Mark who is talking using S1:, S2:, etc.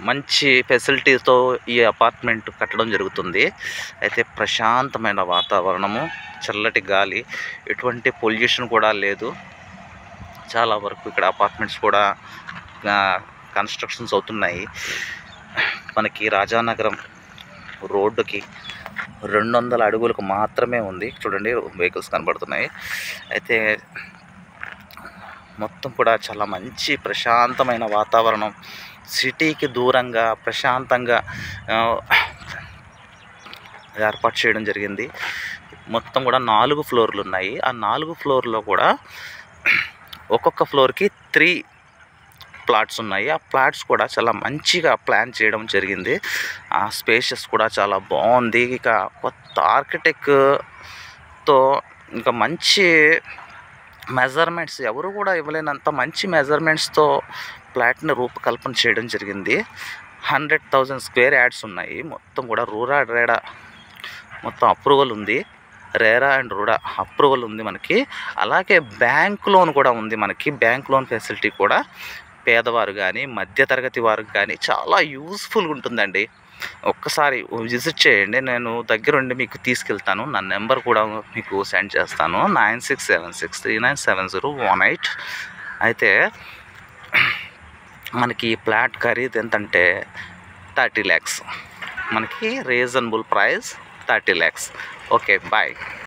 S1: మంచి ఫెసిలిటీతో ఈ అపార్ట్మెంట్ కట్టడం జరుగుతుంది. అయితే ప్రశాంతమైన వాతావరణము, చల్లటి గాలి, ఎటువంటి పొల్యూషన్ కూడా లేదు. చాలా వరకు ఇక్కడ అపార్ట్మెంట్స్ కూడా కన్స్ట్రక్షన్స్ అవుతున్నాయి. మనకి రాజానగరం రోడ్డుకి 200 అడుగులకు మాత్రమే ఉంది. చూడండి వెహికల్స్ కనబడుతున్నాయి. అయితే మొత్తం కూడా చాలా మంచి ప్రశాంతమైన వాతావరణం, సిటీకి దూరంగా ప్రశాంతంగా ఏర్పాటు చేయడం జరిగింది. మొత్తం కూడా 4 ఫ్లోర్లు ఉన్నాయి. ఆ 4 ఫ్లోర్లో కూడా ఒక్కొక్క ఫ్లోర్కి 3 ప్లాట్స్ ఉన్నాయి. ఆ ప్లాట్స్ కూడా చాలా మంచిగా ప్లాన్ చేయడం జరిగింది. ఆ స్పేషియస్ కూడా చాలా బాగుంది. ఇక కొత్త ఆర్కిటెక్ట్తో ఇంకా మంచి మెజర్మెంట్స్ ఎవరు కూడా ఇవ్వలేనంత మంచి మెజర్మెంట్స్తో ఫ్లాట్ని రూపకల్పన చేయడం జరిగింది. 100,000 స్క్వేర్ యార్డ్స్ ఉన్నాయి. మొత్తం కూడా రూరా రేడా మొత్తం అప్రూవల్ ఉంది. రేరా అండ్ రూడా అప్రూవల్ ఉంది మనకి. అలాగే బ్యాంక్ లోన్ కూడా ఉంది మనకి. బ్యాంక్ లోన్ ఫెసిలిటీ కూడా పేదవారు కానీ మధ్యతరగతి వారికి కానీ చాలా యూస్ఫుల్గా ఉంటుందండి. ఒక్కసారి విజిట్ చేయండి. నేను దగ్గరుండి మీకు తీసుకెళ్తాను. నా నెంబర్ కూడా మీకు సెండ్ చేస్తాను, 9676397018. అయితే మనకి ఫ్లాట్ ఖరీదు ఎంతంటే 30 lakhs. మనకి reasonable price 30 lakhs. Okay, bye.